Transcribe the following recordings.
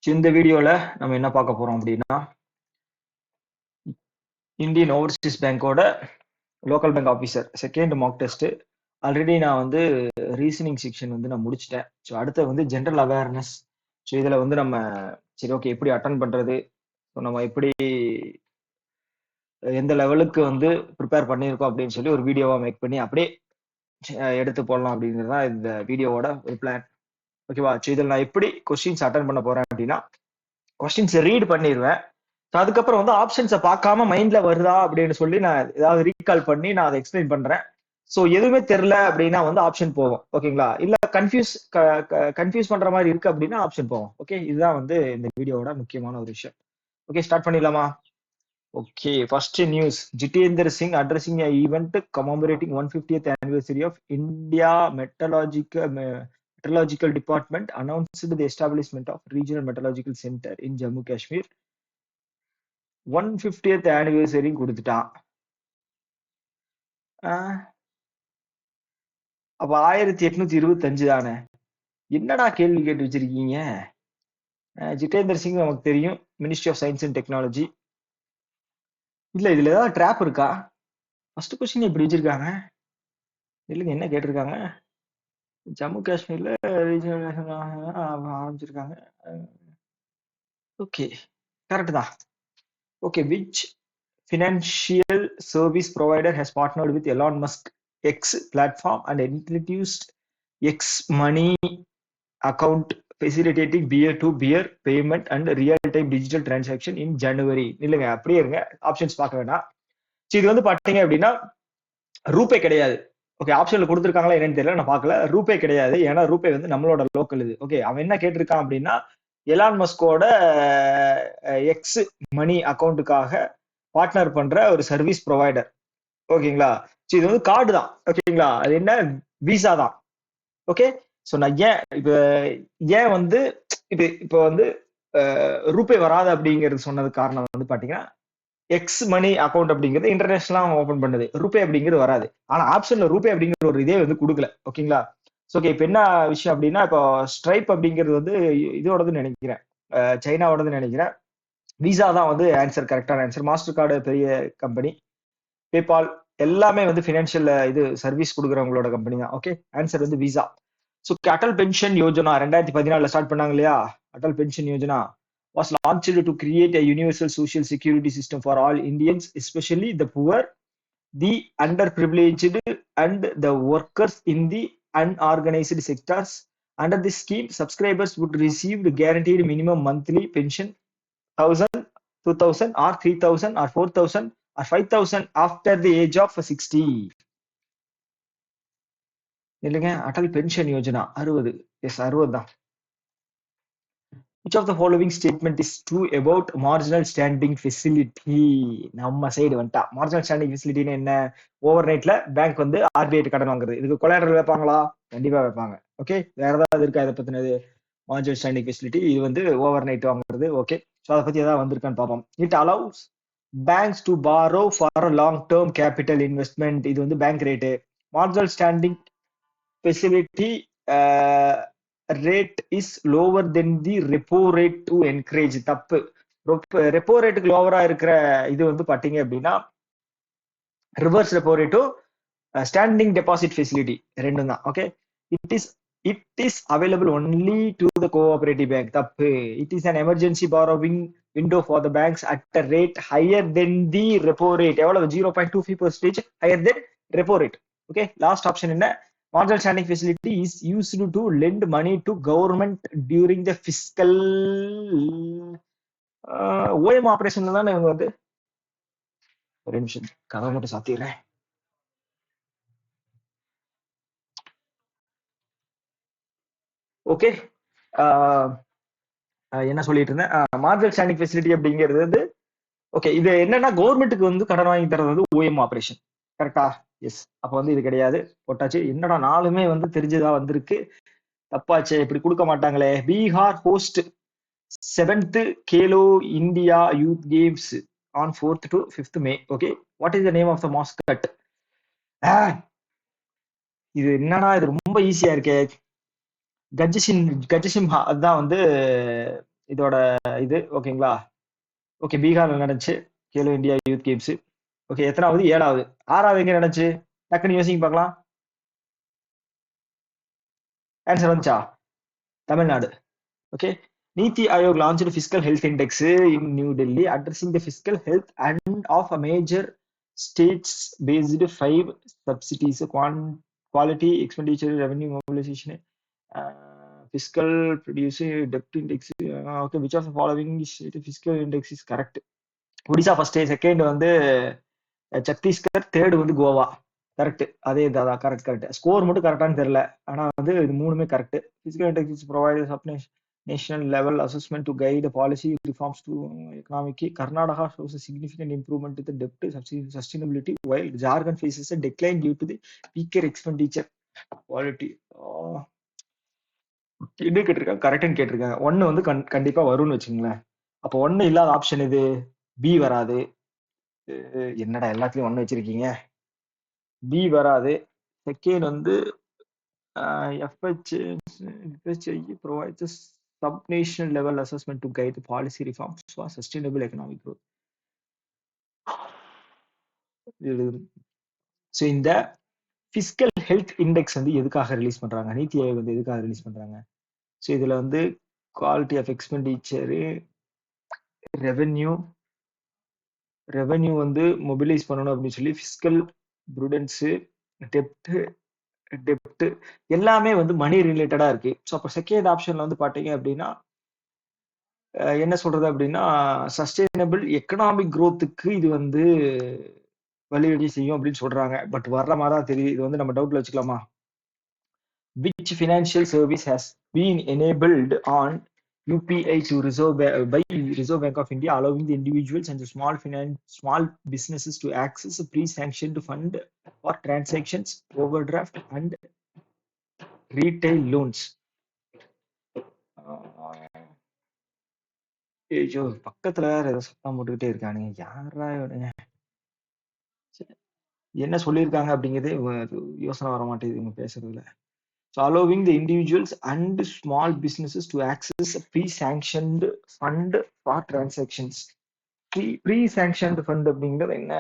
இந்த வீடியோல நம்ம என்ன பார்க்க போறோம் அப்படின்னா, இந்தியன் ஓவர்சீஸ் பேங்கோட local bank officer second mark test. Already நான் வந்து ரீசனிங் செக்ஷன் வந்து நான் முடிச்சிட்டேன். ஸோ அடுத்து வந்து ஜென்ரல் அவேர்னஸ். ஸோ இதில் வந்து நம்ம சரி ஓகே எப்படி அட்டன் பண்றது, ஸோ நம்ம எப்படி எந்த லெவலுக்கு வந்து ப்ரிப்பேர் பண்ணியிருக்கோம் அப்படின்னு சொல்லி ஒரு வீடியோவா மேக் பண்ணி அப்படியே எடுத்து போடலாம் அப்படிங்கிறது தான் இந்த வீடியோவோட ஒரு பிளான். ஓகேவா? ஸோ இதில் நான் எப்படி கொஸ்டின்ஸ் அட்டன் பண்ண போறேன் அப்படின்னா, கொஸ்டின்ஸ் ரீட் பண்ணிடுவேன். ஸோ அதுக்கப்புறம் வந்து ஆப்ஷன்ஸை பார்க்காம மைண்ட்ல வருதா அப்படின்னு சொல்லி நான் ஏதாவது ரீகால் பண்ணி நான் அதை எக்ஸ்பிளைன் பண்றேன். ஸோ எதுவுமே தெரில அப்படின்னா வந்து ஆப்ஷன் போவோம். ஓகேங்களா? இல்ல கன்ஃபியூஸ் பண்ற மாதிரி இருக்கு அப்படின்னா ஆப்ஷன் போவோம். ஓகே, இதுதான் வந்து இந்த வீடியோவோட முக்கியமான ஒரு விஷயம். ஓகே, ஸ்டார்ட் பண்ணிடலாமா? Okay, first news. Jitender Singh addressing a event commemorating 150th anniversary of India Meteorological Department announced the establishment of Regional Meteorological Center in Jammu Kashmir. 150th anniversary கொடுத்துட்டான். அப்ப 1825 தானே. என்னடா கேள்வி கேட்டு வச்சிருக்கீங்க? ஜிதேந்தர் சிங் நமக்கு தெரியும், ministry of science and technology. இல்ல இதுல ஏதாவது ட்ராப் இருக்கா? ஃபர்ஸ்ட் கொஸ்டின் இப்படி வச்சிருக்காங்க. இல்லைங்க, என்ன கேட்டிருக்காங்க? ஜம்மு காஷ்மீர்ல ஆரம்பிச்சிருக்காங்க. ஓகே, கரெக்ட் தான். Okay, which financial service provider has partnered with Elon Musk X platform and introduced X money account facilitating peer-to-peer payment and real-time digital transaction in January? இல்லைங்க, அப்படியே இருங்க, ஆப்ஷன்ஸ் பார்க்க வேண்டாம். இது வந்து பாத்தீங்க அப்படின்னா ரூபே கிடையாது. ஓகே, ஆப்ஷன்ல கொடுத்துருக்காங்களா என்னன்னு தெரியல, நான் பார்க்கல. ரூபே கிடையாது, ஏன்னா ரூபே வந்து நம்மளோட லோக்கல் இது. ஓகே, அவன் என்ன கேட்டிருக்கான் அப்படின்னா, எலான் மஸ்கோட எக்ஸ் மணி அக்கௌண்ட்டுக்காக பார்ட்னர் பண்ற ஒரு சர்வீஸ் ப்ரொவைடர். ஓகேங்களா? இது வந்து கார்டு தான். ஓகேங்களா? அது என்ன, விசா தான். ஓகே, ஸோ நான் ஏன் வந்து இப்போ வந்து ரூபே வராது அப்படிங்கிறது சொன்னது காரணம் வந்து பாத்தீங்கன்னா, எக்ஸ் மணி அக்கௌண்ட் அப்படிங்கிறது இன்டர்நேஷனலா ஓபன் பண்ணுது, ரூபே அப்படிங்கிறது வராது. ஆனா ஆப்ஷன்ல ரூபே அப்படிங்கிற ஒரு இதே வந்து கொடுக்கல. ஓகேங்களா? ஓகே, இப்போ என்ன விஷயம் அப்படின்னா, இப்போ ஸ்ட்ரைப் அப்படிங்கிறது வந்து இதோடதுன்னு நினைக்கிறேன், சைனாவோடதுன்னு நினைக்கிறேன். விசா தான் வந்து ஆன்சர், கரெக்டான ஆன்சர். மாஸ்டர் கார்டு பெரிய கம்பெனி, பேபால் எல்லாமே வந்து ஃபினான்ஷியல் இது சர்வீஸ் கொடுக்குறவங்களோட கம்பெனி தான். ஓகே, ஆன்சர் வந்து visa. So Atal pension Yojana 2014 start பண்ணாங்க இல்லையா? Atal pension Yojana was launched to create a universal social security system for all Indians, especially the poor, the underprivileged, and the workers in the unorganized sectors. Under this scheme, subscribers would receive guaranteed minimum monthly pension 1000, 2000, or 3000, or 4000, or 5000 after the age of 60. இல்லைங்க, Atal pension Yojana 60. S, 60 தான். Which of the following statement is true about marginal standing facility? நம்ம side வந்துட்டா. Marginal standing ஃபெசிலிட்டின்னு என்ன? Over நைட்ல bank வந்து RBI கடன் வாங்குறது. இதுக்கு கொலாட்டரல் வைப்பாங்களா? கண்டிப்பா வைப்பாங்க. ஓகே, வேற ஏதாவது இருக்கா இதை பத்தினது? மார்ஜினல் ஸ்டாண்டிங் ஃபெசிலிட்டி இது வந்து ஓவர் நைட் வாங்குறது. ஓகே, ஸோ அதை பத்தி ஏதாவது வந்திருக்கான்னு பார்ப்போம். It allows banks to borrow for long term capital investment. இது வந்து bank rate. Marginal standing facility rate is lower than the repo rate to encourage. தப்பு. ரெப்போ ரேட்டுக்கு லோவரா இருக்கிற இது வந்து பாத்தீங்க அப்படின்னா ரிவர்ஸ் ரெப்போ ரேட்டோ ஸ்டாண்டிங் டெபாசிட் ஃபெசிலிட்டி ரெண்டும் தான். Okay, it is available only to the cooperative bank. தப்பு. It is an emergency borrowing window for the banks at a rate higher than the repo rate. எவ்வளவு? 0.25% higher than repo rate. Okay, last option என்ன? Marginal standing facility is used to lend money to government during the fiscal OM ஆபரேஷன்ல தானே இவங்க வந்து. ஒரு நிமிஷம் கதை மட்டும் சாத்திடுறேன். Okay, என்ன சொல்லிட்டு இருந்தேன்? மார்ஜினல் ஸ்டாண்டிங் ஃபெசிலிட்டி அப்படிங்கிறது வந்து ஓகே, இது என்னன்னா கவர்மெண்ட்டுக்கு வந்து கடன் வாங்கி தரது வந்து ஓஎம் ஆபரேஷன். கரெக்டா? எஸ். அப்ப வந்து இது கிடையாது, போட்டாச்சு. என்னடா நாலுமே வந்து தெரிஞ்சதா வந்திருக்கு, தப்பாச்சு, இப்படி கொடுக்க மாட்டாங்களே. Bihar host 7th Khelo India Youth Games on 4th to 5th May. Okay, what is the name of the mascot? இது என்னன்னா, இது ரொம்ப ஈஸியா இருக்கே. கஜசிம்ஹா. அதுதான் வந்து இதோட இது ஓகேங்களா? ஓகே, பீகார்ல நடந்துச்சு Khelo India youth games. Okay, எத்தனாவது? 7வது. 6வது எங்க நடந்துச்சு? டக்குன்னு யோசிங்க பார்க்கலாம். ஆன்சர் வந்துச்சா? Tamil Nadu. Okay. Niti Aayog launched Fiscal Health Index in New Delhi, addressing the fiscal health and of a major states-based 5 subsidies: quality, expenditure, revenue mobilization, fiscal produce, debt index. Okay, which of the following state fiscal index is correct? Odisha first, second வந்து Chhattisgarh, third வந்து Goa. Correct. அதே தான், correct. Score மட்டும் கரெக்டானு தெரியல. ஆனா வந்து இது மூணுமே correct. Physical intelligence providers of national level assessment to guide policy reforms to economic. Karnataka shows a significant improvement in the debt sustainability, while Jharkhand faces a decline due to the weaker expenditure quality. இது கேட்டிருக்காங்க, கரெக்ட்னு கேட்டிருக்காங்க. ஒன்னு வந்து கண்டிப்பா வரும்னு வச்சுங்களேன். அப்போ ஒன்னு இல்லாத ஆப்ஷன் இது பி வராது. என்னடா எல்லாத்துலயும் ஒன்னு வச்சிருக்கீங்க? பி வராது. செகண்ட் வந்து FHI provides a sub-national level assessment to guide the policy reforms for sustainable economic growth. So இந்த ஃபிஸ்கல் ஹெல்த் இண்டெக்ஸ் வந்து எதுக்காக ரிலீஸ் பண்றாங்க? நீத்தி ஆயோக் வந்து எதுக்காக ரிலீஸ் பண்றாங்க? ஸோ இதுல வந்து குவாலிட்டி ஆஃப் எக்ஸ்பெண்டிச்சரு, ரெவென்யூ வந்து மொபிலைஸ் பண்ணணும் அப்படின்னு சொல்லி ஃபிஸ்கல் ப்ரூடன்ஸு, டெப்ட் எல்லாமே வந்து மணி ரிலேட்டடா இருக்கு. ஸோ அப்போ செகண்ட் ஆப்ஷன்ல வந்து பாத்தீங்க அப்படின்னா என்ன சொல்றது அப்படின்னா சஸ்டைனபிள் எக்கனாமிக் growthக்கு இது வந்து வழிவகை செய்யும் அப்படின்னு சொல்றாங்க. பட் வர்ற மாதிரி தான் தெரியுது. இது வந்து நம்ம டவுட்ல வச்சுக்கலாமா? Which financial service has been enabled on UPI to by Reserve Bank of India, allowing the individuals and the small businesses to access a pre-sanctioned fund for transactions, overdraft, and retail loans. ஐயோ, பக்கத்துல வேற ஏதோ சத்தம் போட்டுக்கிட்டே இருக்கானுங்க. யாரா இவனுங்க? என்ன சொல்லியிருக்காங்க அப்படிங்கிறதே யோசனை வர மாட்டேங்குது இவங்க பேசுறதுல. So allowing the individuals and small businesses to access a pre-sanctioned fund for transactions. Pre-sanctioned fund அப்படிங்கிறது என்ன?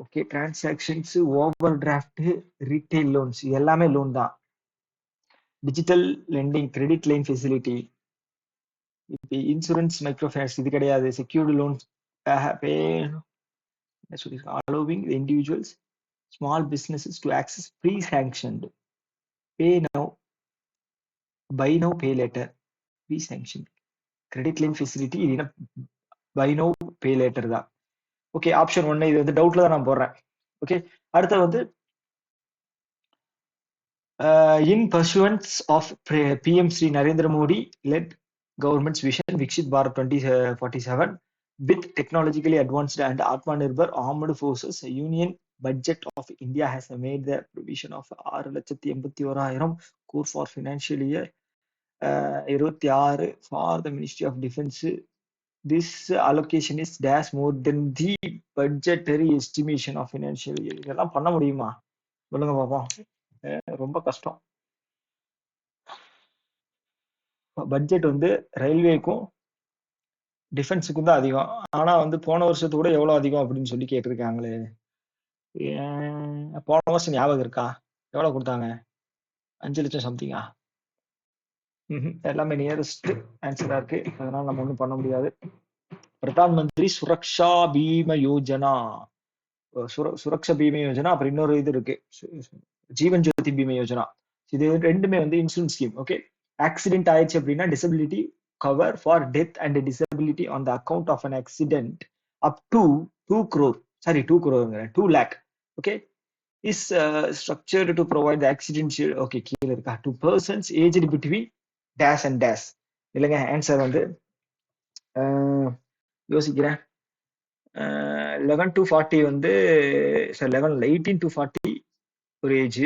Okay, transactions, overdraft, retail loans எல்லாமே லோன் தான். Digital lending, credit line facility, insurance, micro finance இது கிடையாது. Secured loans, allowing the individuals, small businesses to access pre-sanctioned, pay now, buy now, pay later, pre-sanctioned, credit line facility. இது என்ன? buy now, pay later தான். Okay, option 1 இது வந்து டவுட்ல தான் நான் போடுறேன். ஓகே, அடுத்து வந்து in pursuance of PM Sri Narendra Modi led government's vision Viksit Bharat 2047 with technologically advanced and Atmanirbhar armed forces, Union budget of India has made the provision of 6,81,000 crore for financial year 26 for the Ministry of Defence. This allocation is dash more than the budgetary estimation of financial year. இதெல்லாம் பண்ண முடியுமா? சொல்லுங்க பாப்போம். ரொம்ப கஷ்டம். Budget வந்து ரயில்வேக்கும் டிஃபென்ஸுக்கும் தான் அதிகம். ஆனா வந்து போன வருஷத்தோட எவ்வளவு அதிகம் அப்படின்னு சொல்லி கேட்டிருக்காங்களே. போன வருஷம் ஞாபகம் இருக்கா? எவ்வளவு கொடுத்தாங்க? 5 லட்சம் சம்திங்கா? எல்லாமே நியரஸ்ட் ஆன்சரா இருக்கு. அதனால நம்ம ஒண்ணும் பண்ண முடியாது. பிரதான் மந்திரி சுரக்ஷா பீம யோஜனா, சுரக்ஷா பீம யோஜனா, அப்புறம் இன்னொரு இது இருக்கு, ஜீவன் ஜோதி பீம யோஜனா. இது ரெண்டுமே வந்து இன்சூரன்ஸ் ஸ்கீம். ஓகே, ஆக்சிடென்ட் ஆயிடுச்சு அப்படின்னா disability cover for death and disability on the account of an accident up to 2 crore, sorry 2 crore, 2 lakh. Okay, is structured to provide the accident. Okay, கீழே இருக்கா? 2 persons aged between dash and dash. இல்லைங்க, answer வந்து யோசிக்கிறேன். 11 to 40 வந்து sir 18 to 40 ஒரு age.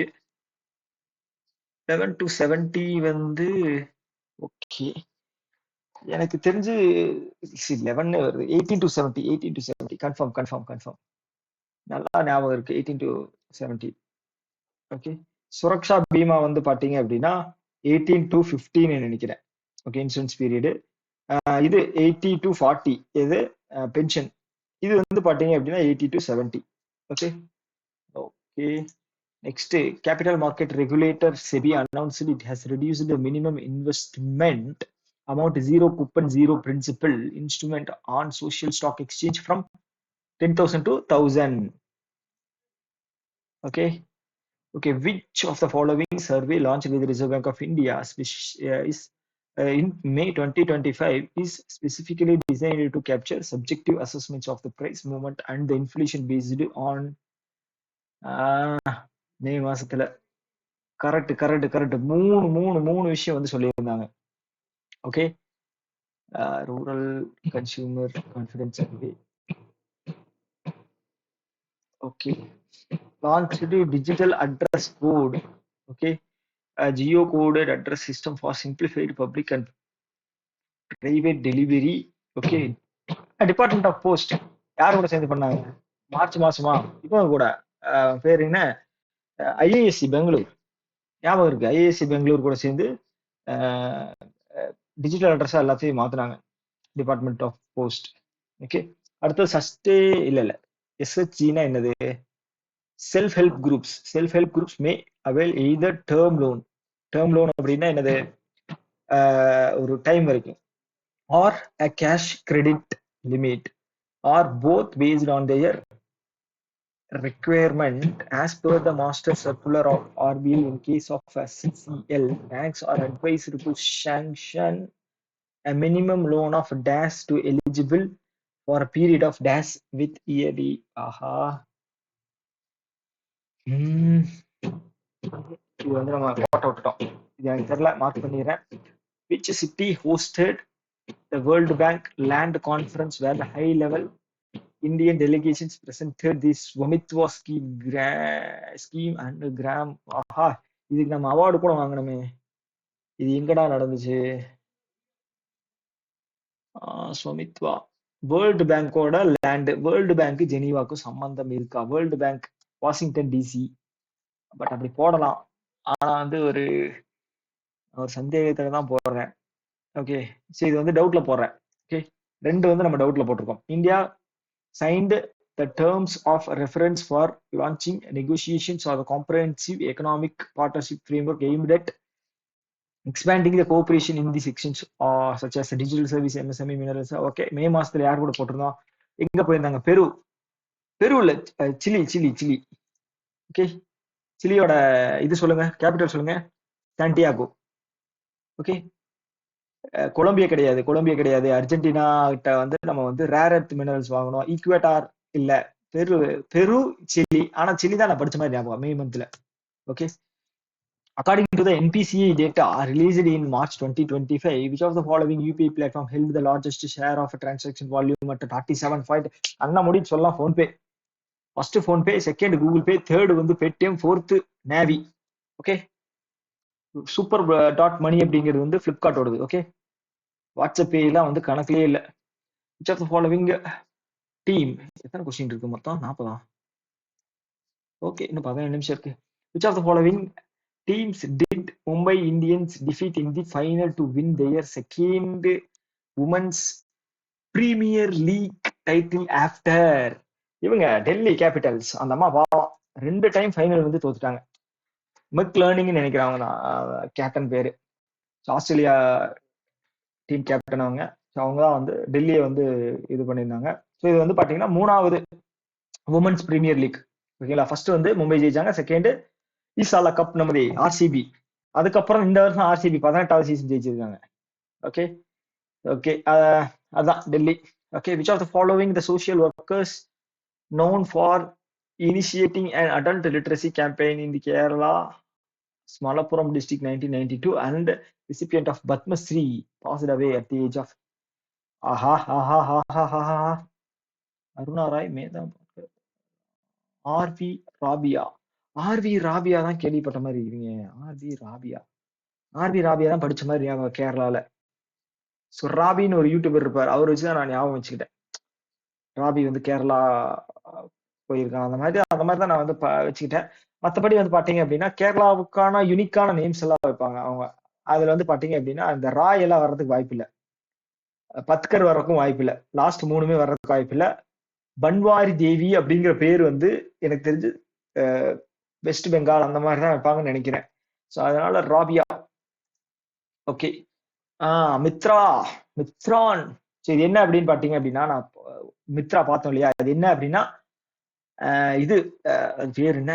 11 to 70 வந்து okay, எனக்கு தெரிஞ்சு 11 வருது. 18 to 70 கன்ஃபார்ம் நல்லா ஞாபகம் இருக்கு. 18 to 70. ஓகே, சுரக்ஷா பீமா வந்து பாத்தீங்க அப்படின்னா 18 to 15 நினைக்கிறேன். Okay, insurance period. இது 80 to 40 இது பென்ஷன். இது வந்து பாத்தீங்க அப்படின்னா 80 to 70. Okay okay. Next, capital market regulator SEBI announced it has reduced the minimum investment amount zero coupon zero principal instrument on social stock exchange from 10,000 to 1,000. Okay. Okay. Which of the following survey launched with the Reserve Bank of India is in May 2025 is specifically designed to capture subjective assessments of the price movement and the inflation based on மே மாசத்துல correct மூணு விஷயம் வந்து சொல்லியிருந்தாங்க. Okay. Rural consumer confidence survey. Okay. Launch digital address code. Okay. Geo coded address system for simplified public and private delivery. Okay. Department of post யார் கூட சேர்ந்து பண்ணாங்க? மார்ச் மாசமா இப்போ கூட பேர் என்ன? ஐஏஎஸ்சி பெங்களூர். ஞாபகம் இருக்கு. ஐஏஎஸ்சி பெங்களூர் கூட சேர்ந்து டிஜிட்டல் அட்ரஸா எல்லாத்தையும் மாத்துனாங்க. Department of post. ஓகே. அடுத்தது இல்ல எஸ்ஹெச்ஜினா என்னது? Self help groups may avail either term loan அப்படின்னா என்னது? ஒரு டைம் வரைக்கும், or a cash credit limit, or both based on their requirement as per the master circular of RBI. In case of a CCL, banks are advised to sanction a minimum loan of dash to eligible for a period of dash with yearly. ஆஹா. இது வந்து நம்ம போட்ட விட்டுட்டோம். இது எனக்கு தெரியல, mark பண்ணிடுறேன். Which city hosted the World Bank Land Conference where the high-level Indian delegations presented this Swamitwa scheme and Gram. ஆஹா, இதுக்கு நம்ம அவார்டு கூட வாங்கணுமே. இது எங்கடா நடந்துச்சு? ஸ்வமித்வா. வேர்ல்டு பேங்கோட லேண்ட். வேர்ல்டு பேங்க் ஜெனீவாக்கும் சம்பந்தம் இருக்கா? World bank Washington DC. But அப்படி போடலாம். ஆனா வந்து ஒரு சந்தேகத்துல தான் போடுறேன். ஓகே. சரி, இது வந்து டவுட்ல போடுறேன். ஓகே. ரெண்டு வந்து நம்ம டவுட்ல போட்டிருக்கோம். India signed the terms of reference for launching negotiations for the comprehensive economic partnership framework aimed at expanding the cooperation in the sections such as digital service, MSME, minerals. Okay. May மாசத்துல யார் கூட போட்டிருந்தோம்? எங்க போயிருந்தாங்க? பெருல Chile. Okay. சிலியோட இது சொல்லுங்க, capital சொல்லுங்க. Santiago. Okay. Colombia கிடையாது. அர்ஜென்டினா கிட்ட வந்து நம்ம வந்து ரேர் எர்த் மினரல்ஸ் வாங்கணும். ஈக்குவேட்டார் இல்ல. பெரு சிலி. ஆனா சிலி தான் நான் படிச்ச மாதிரி ஞாபகம், மே மந்த்ல. Okay. According to the NPCI data released in March 2025, which of the following UPI platform held the largest share of transaction volume at 37. அண்ணா முடி சொல்லலாம். PhonePe. First PhonePe, second Google Pay, third வந்து Paytm, fourth Navi. Okay. Super dot money அப்படிங்கிறது வந்து பிளிப்கார்ட்டோடது. Okay. WhatsApp பேலாம் வந்து கணக்குலயே இல்லை. Which of the following team. எத்தனை கொஸ்டின் இருக்கு மொத்தம்? 40. ஓகே, இன்னும் 17 நிமிஷம் இருக்கு. Which of the following teams did Mumbai Indians defeat in the final to win their second women's Premier League title after? இவங்க டெல்லி கேபிட்டல்ஸ். அந்த அம்மா பாவம் 2 டைம் ஃபைனல் வந்து தோத்துட்டாங்க. மெக் லேர்னிங்னு நினைக்கிறாங்க தான் கேப்டன் பேரு. ஆஸ்திரேலியா டீம் கேப்டன் அவங்க. அவங்க தான் வந்து டெல்லியை வந்து இது பண்ணியிருந்தாங்க. ஸோ இது வந்து பாத்தீங்கன்னா 3வது உமன்ஸ் பிரீமியர் லீக். ஓகேங்களா. ஃபர்ஸ்ட் வந்து மும்பை ஜெயிச்சாங்க. செகண்ட் ஈசாலா கப் நமது ஆர்சிபி. அதுக்கப்புறம் இந்த வருஷம் ஆர்சிபி 18வது சீசன் ஜெயிச்சிருக்காங்க. ஓகே. ஓகே. அதான் Delhi. Okay. Which of the following the social workers known for initiating an adult literacy campaign in the Kerala Malappuram district 1992 and recipient of Padma Shri passed away at the age of Aruna Rai Medha. RV Rabia தான் கேள்விப்பட்ட மாதிரி இருக்கீங்க. RV Rabia தான் படிச்ச மாதிரி ஞாபகம் கேரளால. So ராபின்னு ஒரு யூடியூபர் இருப்பார். அவர் வச்சுதான் நான் ஞாபகம் வச்சுக்கிட்டேன். ராபி வந்து கேரளா போயிருக்கான். அந்த மாதிரி தான் நான் வந்து வச்சுக்கிட்டேன். மற்றபடி வந்து பாத்தீங்க அப்படின்னா கேரளாவுக்கான யூனிக்கான நேம்ஸ் எல்லாம் வைப்பாங்க அவங்க. அதுல வந்து பாத்தீங்க அப்படின்னா அந்த ராய் எல்லாம் வர்றதுக்கு வாய்ப்பு இல்லை. பத்கர் வர்றதுக்கும் வாய்ப்பு இல்லை. லாஸ்ட் 3மே வர்றதுக்கு வாய்ப்பு இல்லை. பன்வாரி தேவி அப்படிங்கிற பேர் வந்து எனக்கு தெரிஞ்சு வெஸ்ட் பெங்கால் அந்த மாதிரி தான் வைப்பாங்கன்னு நினைக்கிறேன். ஸோ அதனால ராபியா. ஓகே. மித்ரா, மித்ரான். சரி, என்ன அப்படின்னு பாத்தீங்க அப்படின்னா, நான் மித்ரா பார்த்தோம் இல்லையா, அது என்ன அப்படின்னா இது அது பேர் என்ன,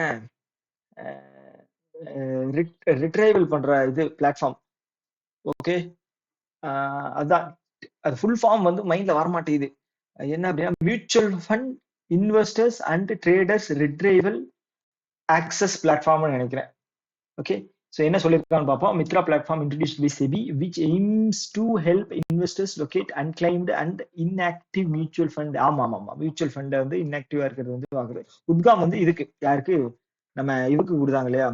ரிட்ரைவல் பண்ற இது பிளாட்ஃபார்ம். ஓகே. அதுதான் அது ஃபுல் ஃபார்ம் வந்து மைண்ட்ல வரமாட்டேங்குது. என்ன அப்படின்னா mutual fund investors and traders retrieval access பிளாட்ஃபார்ம்னு நினைக்கிறேன். ஓகே. ஸோ என்ன சொல்லியிருக்கான்னு பார்ப்போம். Mitra platform introduced by SEBI which aims to help investors locate unclaimed and inactive mutual fund. ஆமா ஆமா ஆமா, மியூச்சுவல் ஃபண்டை வந்து இன்ஆக்டிவா இருக்கிறது வந்து வாங்குறது. உத்காம் வந்து இதுக்கு யாருக்கு, நம்ம இதுக்கு கொடுத்தாங்க இல்லையா,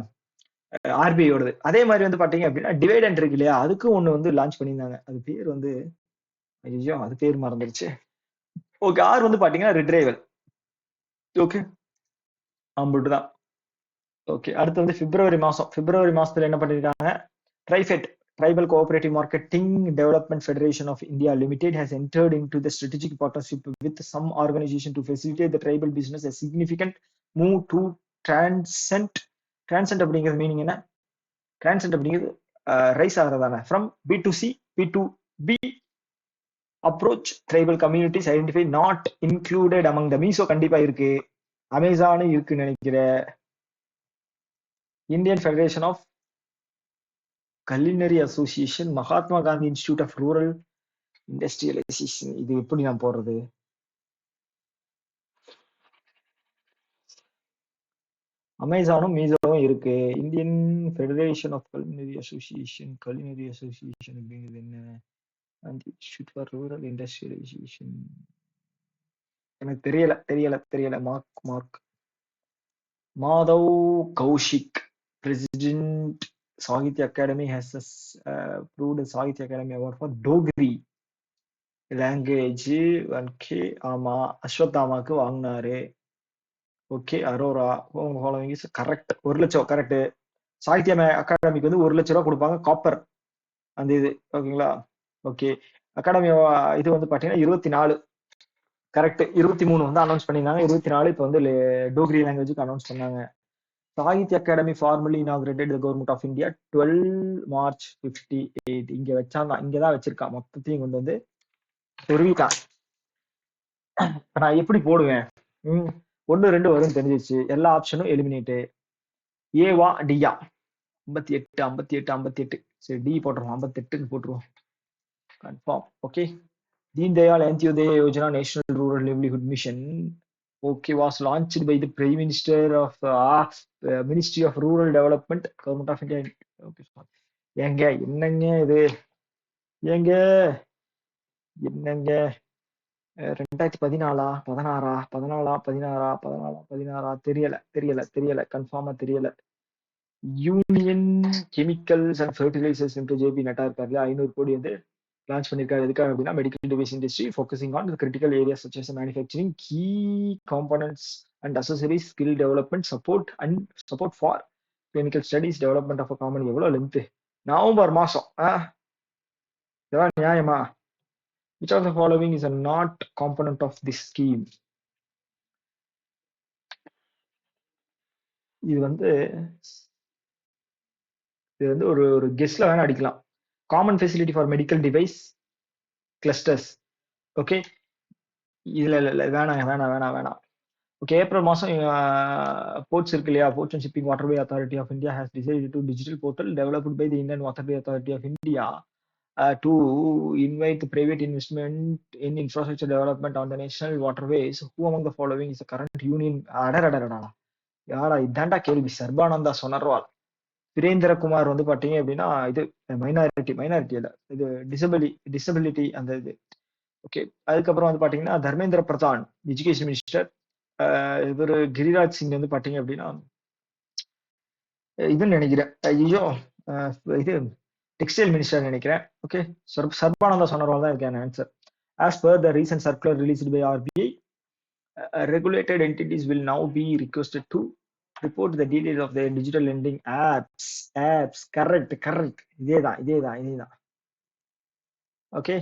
ஆர்பிஐயோடது. அதே மாதிரி வந்து பாத்தீங்க அப்படின்னா டிவைடண்ட் இருக்கு இல்லையா, அதுக்கும் ஒண்ணு வந்து லான்ச் பண்ணியிருந்தாங்க. அது பேர் வந்து ஐயோ, அது பேர் மறந்துருச்சு. ஓகே. ஆர் வந்து பாத்தீங்கன்னா ரிட்ரைவல். ஓகே, அம்பிட்டு. ஓகே. அடுத்து வந்து பிப்ரவரி மாசத்துல என்ன பண்ணிருக்காங்க, TRIFED Tribal Cooperative Marketing Development Federation of India Limited has entered into the strategic partnership with some organization to facilitate the tribal business. A significant move to transcend அப்படிங்கிறது meaning என்ன, transcend அப்படிங்கிறது rise ஆகிறதானே, from B2C B2B approach tribal communities identify not included among the Meesho கண்டிப்பா இருக்கு, அமேசானும் இருக்குன்னு நினைக்கிறேன். Indian federation of culinary association, Mahatma Gandhi institute of rural industrialisation. இது எப்படி நான் போடுறது, அமேசானும் மீசோவும் இருக்கு. Indian federation of culinary association அப்படிங்கிறது என்ன, இன்ஸ்டிடியூட் ஃபார் ரூரல் இண்டஸ்ட்ரியலைசேஷன். எனக்கு தெரியல. Mark Madhav Kaushik, president Sahitya Akademi has approved Sahitya Akademi award for Dogri language 1K. ஆமா, அஸ்வத்தாமாக்கு வாங்கினாரு. Okay. Aurora following is correct. 1 லட்சம் கரெக்ட். சாகித்ய அகாடமிக்கு வந்து 1 லட்ச ரூபா கொடுப்பாங்க, காப்பர் அந்த இது. ஓகேங்களா. ஓகே. அகாடமி இது வந்து பாத்தீங்கன்னா 24 கரெக்ட். 23 வந்து அனௌன்ஸ் பண்ணியிருந்தாங்க, 24 இப்போ வந்து டோக்ரி லாங்குவேஜுக்கு அனௌன்ஸ் பண்ணாங்க. Sahitya Akademi formally inaugurated the government of India 12 March 58. இங்க வச்சாங்க, இங்கதான் வச்சிருக்கான், மொத்தத்தையும் கொண்டு வந்து சொருவிட்டான். நான் எப்படி போடுவேன், 1 2 வரும் தெரிஞ்சிச்சு, எல்லா ஆப்ஷனும் எலிமினேட்டு. ஏவா டியா, 58. சரி, டி போட்டுருவோம், 58ன்னு போட்டுருவோம், confirm. Okay. Deen Dayal Antyodaya Yojana national rural livelihood mission okay was launched by the Prime Minister of Ministry of Rural Development, Government of India. Okay. ஏங்க என்னங்க இது, ஏங்க என்னங்க 2014 16 தெரியல கன்ஃபார்மா தெரியல. யூனியன் கெமிக்கல்ஸ் அண்ட் ஃபெர்டிலைசர்ஸ் என்று ஜேபி நட்டா இருக்காரு, 500 கோடி வந்து லான்ச் பண்ணிருக்காரு. எதுக்காக அப்படின்னா medical device industry focusing on critical area such as manufacturing key components and accessories, skill development, support for clinical studies, development of common. எவ்வளவு லென்த், நவம்பர் மாசம். இதெல்லாம் நியாயமா? which of the following is a not component of this scheme? இது வந்து ஒரு கெஸ்ட்ல வேணா அடிக்கலாம். Common facility for medical device clusters. Okay. இல்ல வேணாம். ஓகே. ஏப்ரல் மாசம் போர்ட்ஸ் இருக்கு இல்லையா, ports and shipping waterway authority of India has decided to digital portal developed by the Indian waterway authority of India to invite the private investment in infrastructure development on the national waterways. Who among the following is the current union? யாரா இதாண்டா கேள்வி. சர்பானந்தா சோனர்வால். வீரேந்திரகுமார் வந்து பாத்தீங்க அப்படின்னா இது minority இல்ல, இது disability அந்த இது. ஓகே. அதுக்கப்புறம் வந்து பாத்தீங்கன்னா தர்மேந்திர பிரதான், எஜுகேஷன் மினிஸ்டர். இவர் கிரிராஜ் சிங் வந்து பாத்தீங்க அப்படின்னா இதுன்னு நினைக்கிறேன், ஐயோ இது டெக்ஸ்டைல் மினிஸ்டர் நினைக்கிறேன். ஓகே. சர்பானந்தா சோனோவால் தான் இருக்கேன் answer. As per the recent circular released by RBI, regulated entities will now be requested to report the details of their digital lending apps. Correct. இதேதான். Okay.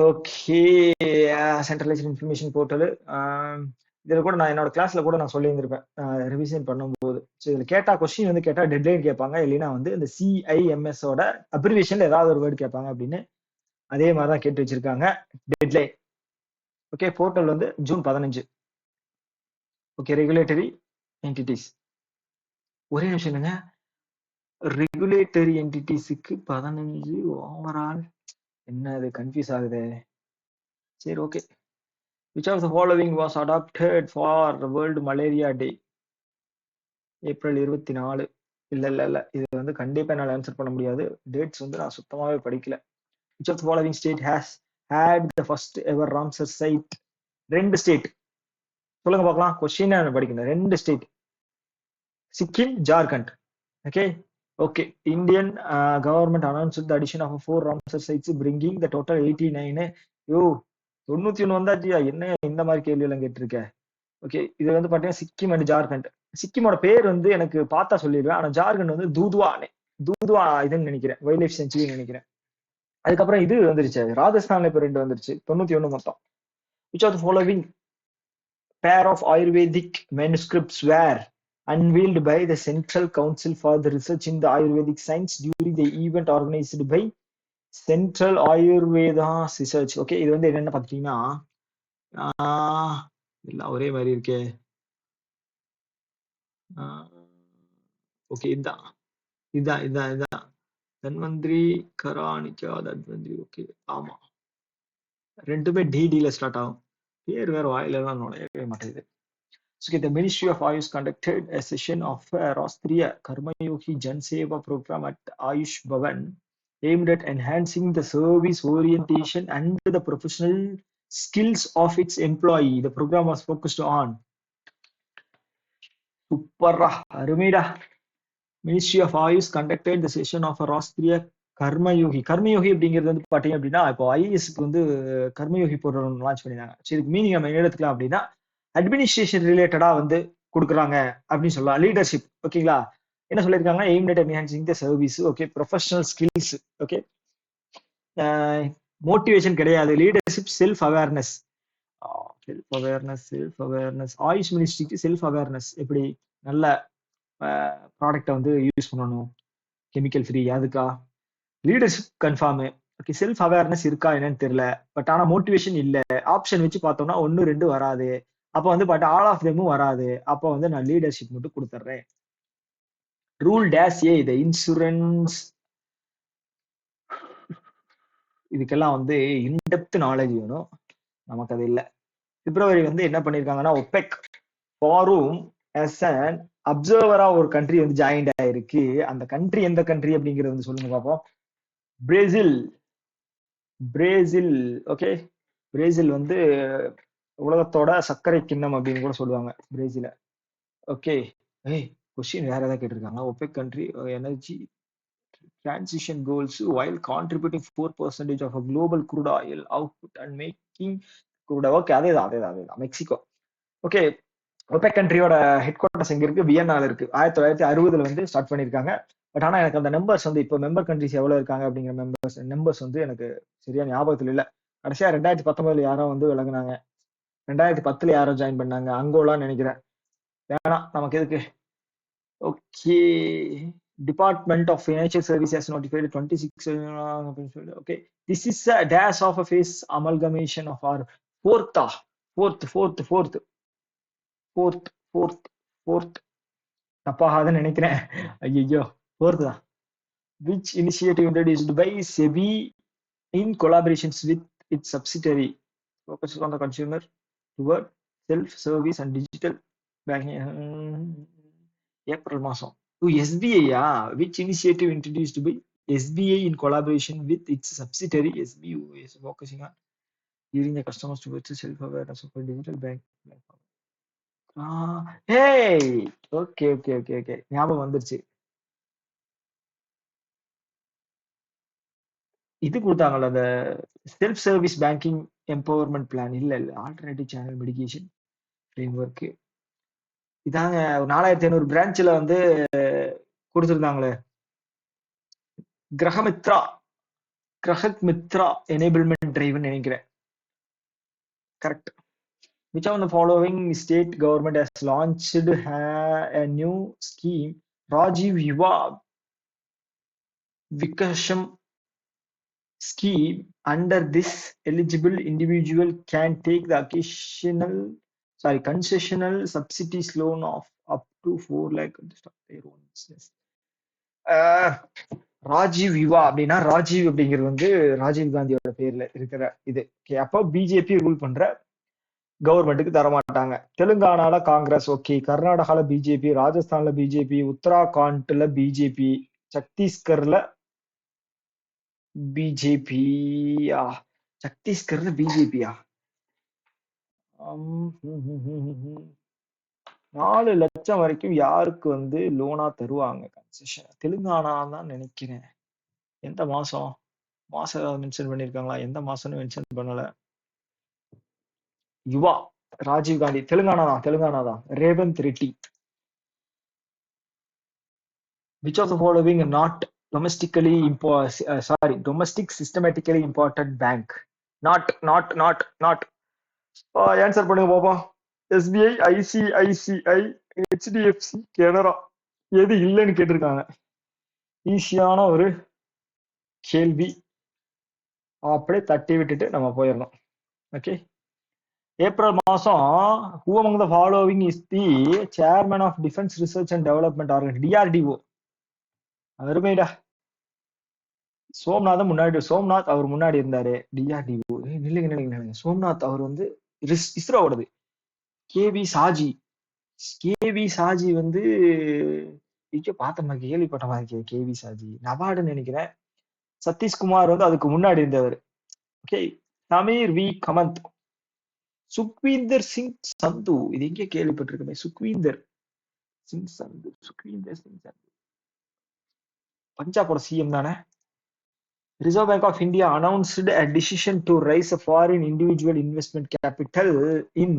Okay. Centralised information portal. இதில் கூட நான் என்னோட கிளாஸ்ல கூட நான் சொல்லியிருந்திருப்பேன் ரிவிஷன் பண்ணும்போது. So இதில் கேட்டால் கொஸ்டின் வந்து கேட்டால் டெட்லைன் கேட்பாங்க, இல்லைன்னா வந்து இந்த சிஐஎம்எஸோட அப்ரிவேஷன்ல ஏதாவது ஒரு வேர்டு கேட்பாங்க அப்படின்னு அதே மாதிரி தான் கேட்டு வச்சிருக்காங்க. Deadline okay. போர்ட்டல் வந்து ஜூன் 15. ஓகே. ரெகுலேட்டரி என்டிட்டிஸ், ஒரே நிமிஷம் இல்லைங்க, ரெகுலேட்டரி என்டிட்டிஸுக்கு 15 ஓவரால் என்ன அது கன்ஃபியூஸ் ஆகுது. சரி okay. Which of the following was adopted for World Malaria Day? April 24. இல்ல இது வந்து கண்டிப்பா என்னால ஆன்சர் பண்ண முடியாது. டேட்ஸ் வந்து நான் சுத்தமாவே படிக்கல. Which of the following state has had the first ever Ramsar site? 2 state சொல்லுங்க பார்க்கலாம். கொஸ்டின் நான் படிக்கணும். 2 state, Sikkim, Jharkhand. Okay. Okay. Indian government announced the addition of 4 Ramsar sites, bringing the total 89. யோ 91 வந்தாச்சியா, என்ன இந்த மாதிரி கேள்வி எல்லாம் கேட்டிருக்க. ஓகே. இது வந்து பாத்தீங்கன்னா சிக்கிம் அண்ட் ஜார்க்கண்ட். சிக்கிமோட பேர் வந்து எனக்கு பார்த்தா சொல்லிடுவேன், ஆனா ஜார்க்கண்ட் வந்து தூதுவா இதுன்னு நினைக்கிறேன், வைல்ட் லைஃப் சென்ச்சுரி நினைக்கிறேன். அதுக்கப்புறம் இது வந்துருச்சு, ராஜஸ்தான்ல இப்ப 2 வந்துருச்சு, 91 மொத்தம். Which of the following pair of Ayurvedic manuscripts were unveiled by the Central Council for the Research in the Ayurvedic Science during the event organized by Central Ayurveda Research? Okay. இது வந்து என்னென்ன பாத்தீங்கன்னா எல்லாம் ஒரே மாதிரி இருக்கே. ஓகே. இதான் Dhanvantari, கரானிக்கா, Dhanvantari. Okay. ஆமா, ரெண்டுமே டிடில ஸ்டார்ட் ஆகும். பேர் வேற வாயில தான் நுழையவே மாட்டேங்குது. So the Ministry of Ayush conducted a session of Rastriya Karmayogi Jan Seva program at Ayush Bhavan aimed at enhancing the service orientation and the professional skills of its employee. The program was focused on Superra Arumida. Ministry of Ayush conducted the session of a Rastriya Karmayogi. Karmayogi அப்படிங்கிறது வந்து பாத்தீங்க அப்படின்னா, இப்போ ஐஏஎஸ்க்கு வந்து Karmayogi portal launch பண்ணிருந்தாங்க. சரி, meaning நம்ம என்ன எடுத்துக்கலாம் அப்படின்னா, அட்மினிஸ்ட்ரேஷன் ரிலேட்டடா வந்து கொடுக்குறாங்க அப்படின்னு சொல்லலாம். லீடர்ஷிப். ஓகேங்களா. என்ன சொல்லியிருக்காங்க, aim at enhancing the service. Okay. Professional skills. Okay. Motivation கிடையாது, லீடர்ஷிப், செல்ஃப் அவேர்னஸ். ஆயுஷ் மினிஸ்ட்ரிக்கு செல்ஃப் அவேர்னஸ், எப்படி நல்ல ப்ராடக்டை வந்து யூஸ் பண்ணணும், கெமிக்கல் ஃப்ரீ. அதுக்கா leadership confirm. Okay. Self awareness இருக்கா என்னன்னு தெரியல, பட் ஆனா மோட்டிவேஷன் இல்ல. ஆப்ஷன் வச்சு பார்த்தோம்னா 1 2 வராது. அப்ப வந்து பட் ஆல் ஆஃப் தெமும் வராது. அப்ப வந்து நான் லீடர்ஷிப் மட்டும் கொடுத்துட்றேன். ரூல் டேஷ் ஏ த இன்சூரன்ஸ். இதுக்கெல்லாம் வந்து இன்டெப்த் நாலேஜ் வேணும், நமக்கு அது இல்ல. பிப்ரவரி வந்து என்ன பண்ணிருக்காங்கன்னா, ஒபெக் ஃபாரும் as an அப்சர்வரா ஒரு கண்ட்ரி வந்து ஜாயின்ட் ஆயிருக்கு. அந்த கண்ட்ரி எந்த கண்ட்ரி அப்படிங்கறது வந்து சொல்லுங்க பாப்போம். பிரேசில். ஓகே. பிரேசில் வந்து உலகத்தோட சர்க்கரை கிண்ணம் அப்படின்னு கூட சொல்லுவாங்க பிரேசில. ஓகே. கொஸ்டின் வேற ஏதாவது கேட்டிருக்காங்க. OPEC country energy transition goals while contributing 4% of a global crude oil output and making crude. Okay. அதேதான் மெக்சிகோ. ஓகே. ஒபெக் கண்ட்ரியோட ஹெட் குவார்டர்ஸ் எங்க இருக்கு, வியன்னால இருக்கு. 1960 வந்து ஸ்டார்ட் பண்ணிருக்காங்க. பட் ஆனா எனக்கு அந்த நம்பர்ஸ் வந்து இப்போ மெம்பர் கண்ட்ரிஸ் எவ்வளவு இருக்காங்க அப்படிங்கிற நம்பர்ஸ் வந்து எனக்கு சரியா ஞாபகத்துல இல்ல. கடைசியா 2019 யாரோ வந்து விலகுனாங்க, 2010 யாரோ ஜாயின் பண்ணாங்க, அங்கோலான்னு நினைக்கிறேன். வேணாம் நமக்கு எதுக்கு. Okay. Department of financial services notified 26. Okay. This is a dash of a phase amalgamation of our fourth தப்பாகாதுன்னு நினைக்கிறேன். ஐயோ, ஃபோர்த் தான். Which initiative introduced by SEBI in collaborations with its subsidiary focuses on the consumer toward self-service and digital banking. April மாசம். SBI. Which initiative introduced by SBI in collaboration with its subsidiary SBI is focusing on giving the customers towards self-awareness of a digital bank platform. Okay. ஞாபகம் வந்துருச்சு. இது கொடுத்தாங்கல்ல, அந்த self service banking empowerment plan. இல்ல alternative channel medication framework. இதாங்க 4500 பிரான்ச்ல வந்து கொடுத்துருந்தாங்களே, கிரகமித்ரா கிரஹத் Mitra enablement டிரைவ்னு நினைக்கிறேன். Correct. Which of the following state government has launched a new scheme, Rajiv Yuva Vikasham scheme? Under this, eligible individual can take the concessional subsidies loan of up to 4 lakh to start their own business. Rajiv Yuva அப்படின்னா ராஜீவ் அப்படிங்கிறது வந்து ராஜீவ் காந்தியோட பேர்ல இருக்கிற இது. அப்போ BJP rule பண்ற கவர்மெண்ட்டுக்கு தரமாட்டாங்க. தெலுங்கானால காங்கிரஸ், ஓகே. கர்நாடகால பிஜேபி, ராஜஸ்தான்ல பிஜேபி, உத்தராகண்ட்ல பிஜேபி, சத்தீஸ்கர்ல பிஜேபியா? சத்தீஸ்கர்ல பிஜேபியா? 4 லட்சம் வரைக்கும் யாருக்கு வந்து லோனா தருவாங்க கன்செஷன்? தெலுங்கானா தான் நினைக்கிறேன். எந்த மாசம் மென்ஷன் பண்ணிருக்காங்களா? எந்த மாசம்னு மென்ஷன் பண்ணல. யுவா ராஜீவ் காந்தி தெலுங்கானா தான். Revanth Reddy. Which of the following not domestic systematically important bank? Not. Answer பண்ணுங்க பாப்பா. SBI, ICICI, HDFC, Canara. எது இல்லைன்னு கேட்டிருக்காங்க. ஈஸியான ஒரு கேள்வி. அப்படியே தட்டி விட்டுட்டு நம்ம போயிடணும். ஓகே. ஏப்ரல் மாசம் who among the following is the chairman of Defense Research and Development Organization, DRDO? அருமைடா. சோம்நாத் அவர் முன்னாடி இருந்தாரு. டிஆர்டிஓ நில்லுங்க. சோம்நாத் அவர் வந்து இஸ்ரோவோடது. கேவி சாஜி வந்து பார்த்த மாதிரி கேள்விப்பட்ட மாதிரி கேவி சாஜி நபார்டுன்னு நினைக்கிறேன். சதீஷ்குமார் வந்து அதுக்கு முன்னாடி இருந்தவர். ஓகே. சமீர் வி கமந்த். சுக்வீந்தர் சிங் சந்து, இது எங்கே கேள்விப்பட்டிருக்கமே? சுக்வீந்தர் சிங் சந்து. பஞ்சாபோட சிஎம் தானே? Reserve Bank of India announced a decision to raise a foreign individual investment capital in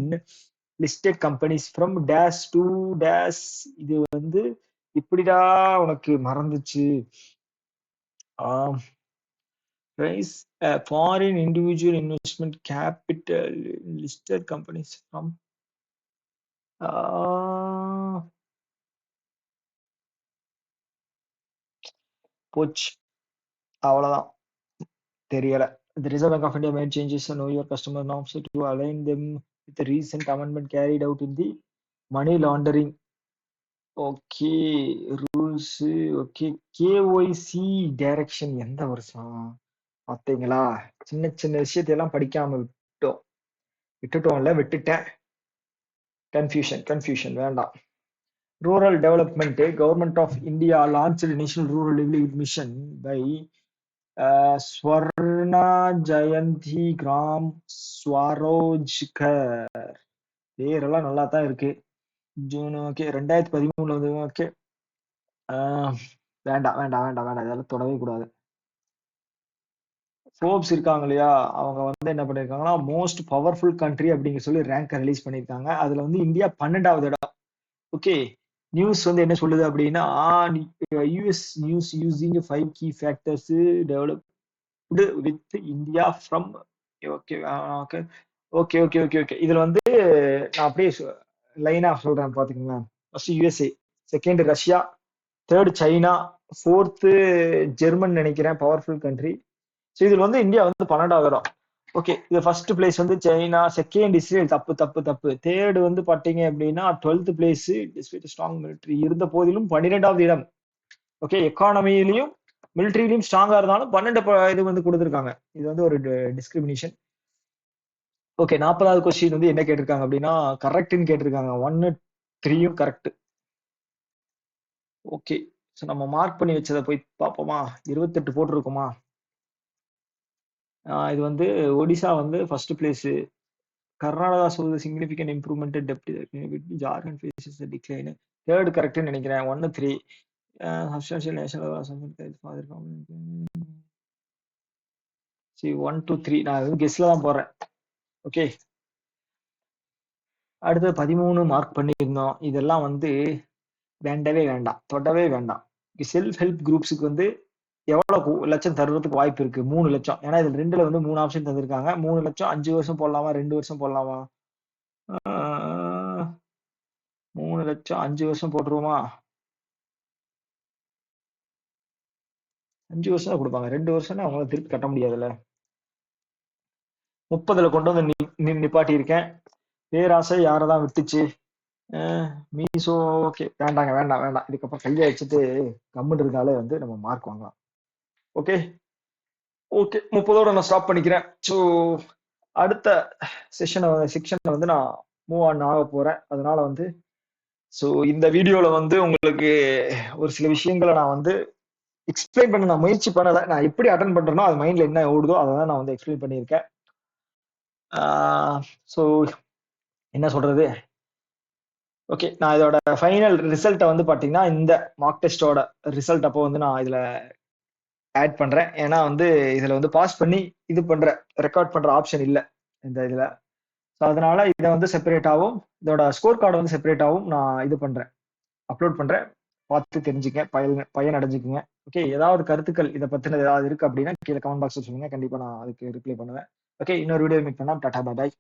listed companies from dash to dash. இது வந்து இப்படிடா உனக்கு மறந்துச்சு. Raise a foreign individual investment capital in listed companies from போச்சு, அவ்வளவுதான், தெரியல. The Reserve Bank of India made changes to know your customer norms to align them with the recent amendment carried out in the money laundering. Okay. Rules. Okay. KYC direction எந்த வருஷம் பார்த்தீங்களா? சின்ன விஷயத்தையெல்லாம் படிக்காம விட்டுட்டேன். கன்ஃபியூஷன் வேண்டாம். Rural development. Government of India launched national rural livelihood mission by Swarna Jayanti Gram Swarozgar. பேரெல்லாம் நல்லா தான் இருக்கு. ஜூன். ஓகே. 2013 வந்து. ஓகே. வேண்டாம், இதெல்லாம் தொடவே கூடாது. ஃபோர்ப்ஸ் இருக்காங்க இல்லையா, அவங்க வந்து என்ன பண்ணிருக்காங்கன்னா மோஸ்ட் பவர்ஃபுல் கண்ட்ரி அப்படிங்க சொல்லி ரேங்க் ரிலீஸ் பண்ணிருக்காங்க. அதுல வந்து இந்தியா 12வது இடம். ஓகே. நியூஸ் வந்து என்ன சொல்லுது அப்படின்னா, US news using 5 key factors developed with India from. Okay. இதுல வந்து நான் அப்படியே லைனா சொல்றேன் பாத்துக்கோங்க. First USA, second Russia, third China, fourth German நினைக்கிறேன் பவர்ஃபுல் கண்ட்ரி. ஸோ இதுல வந்து இந்தியா வந்து 12வது இடம். ஓகே. இது ஃபர்ஸ்ட் பிளேஸ் வந்து சைனா, செகண்ட் இஸ்ரேல். தப்பு. தேர்டு வந்து பாத்தீங்க அப்படின்னா 12th பிளேஸ் ஸ்ட்ராங் மிலிட்டரி இருந்த போதிலும் 12வது இடம். ஓகே. எக்கானமிலையும் மிலிட்டரியிலையும் ஸ்ட்ராங்கா இருந்தாலும் 12 இது வந்து கொடுத்துருக்காங்க. இது வந்து ஒரு டிஸ்கிரிமினேஷன். ஓகே. 40வது கொஸ்டின் வந்து என்ன கேட்டிருக்காங்க அப்படின்னா கரெக்ட்னு கேட்டிருக்காங்க. 1, 3 கரெக்ட். ஓகே. ஸோ நம்ம மார்க் பண்ணி வச்சதை போய் பார்ப்போமா? 28 போட்டிருக்குமா? இது வந்து ஒடிசா வந்து first place. Karnataka shows significant improvement in debt. Jharkhand faces a decline. Third correct நினைக்கிறேன். 1, 3. Substantial national father. See 1, 2, 3. நான் கெஸ்ல தான் போறேன். ஓகே. அடுத்து 13 மார்க் பண்ணியிருந்தோம். இதெல்லாம் வந்து வேண்டவே வேண்டாம், தொடவே வேண்டாம். செல்ஃப் ஹெல்ப் குரூப்ஸுக்கு வந்து எவ்வளவு லட்சம் தருவதற்கு வாய்ப்பு இருக்கு? 3 லட்சம். ஏன்னா இதுல 2ல வந்து 3 ஆப்ஷன் தந்திருக்காங்க. 3 லட்சம் 5 வருஷம் போடலாமா? 2 வருஷம் போடலாமா? 3 லட்சம் 5 வருஷம் போட்டுருவோமா? 5 வருஷம் தான் கொடுப்பாங்க. 2 வருஷம்னா அவங்களால திருப்பி கட்ட முடியாதுல்ல. 30ல கொண்டு வந்து நிப்பாட்டி இருக்கேன். பேராசை யாரதான் விட்டுச்சு? மீசோ ஓகே, வேண்டாங்க, வேண்டாம் வேண்டாம். இதுக்கப்புறம் கையை வச்சுட்டு கம்முன்னு இருந்தாலே வந்து நம்ம மார்க் வாங்கலாம். ஓகே ஓகே, 30ஓட நான் ஸ்டாப் பண்ணிக்கிறேன். ஸோ அடுத்த செக்ஷனை வந்து நான் மூவ் ஆன் ஆக போறேன். அதனால வந்து ஸோ இந்த வீடியோல வந்து உங்களுக்கு ஒரு சில விஷயங்களை நான் வந்து எக்ஸ்பிளைன் பண்ண நான் முயற்சி பண்ணல. நான் எப்படி அட்டன் பண்றேனோ அது மைண்ட்ல என்ன ஓடுதோ அதை தான் நான் வந்து எக்ஸ்பிளைன் பண்ணியிருக்கேன். ஸோ என்ன சொல்றது, ஓகே, நான் இதோட ஃபைனல் ரிசல்ட்டை வந்து பாத்தீங்கன்னா இந்த மார்க் டெஸ்டோட ரிசல்ட் அப்போ வந்து நான் இதுல ஆட் பண்றேன். ஏன்னா வந்து இதுல வந்து பாஸ் பண்ணி இது பண்ற ரெக்கார்ட் பண்ற ஆப்ஷன் இல்லை இந்த இதுல. ஸோ அதனால இதை வந்து செப்பரேட்டாகவும் இதோட ஸ்கோர் கார்டை வந்து செப்பரேட்டாகவும் நான் இது பண்றேன், அப்லோட் பண்றேன். பார்த்து தெரிஞ்சுக்க, பயன் அடைஞ்சுக்குங்க. ஓகே, ஏதாவது கருத்துக்கள் இதை பத்தின ஏதாவது இருக்கு அப்படின்னா கீழே கமெண்ட் பாக்ஸ்ல சொல்லுங்க. கண்டிப்பா நான் அதுக்கு ரிப்ளை பண்ணுவேன். ஓகே, இன்னொரு வீடியோ மீட் பண்ணலாம். டாடா பாய்.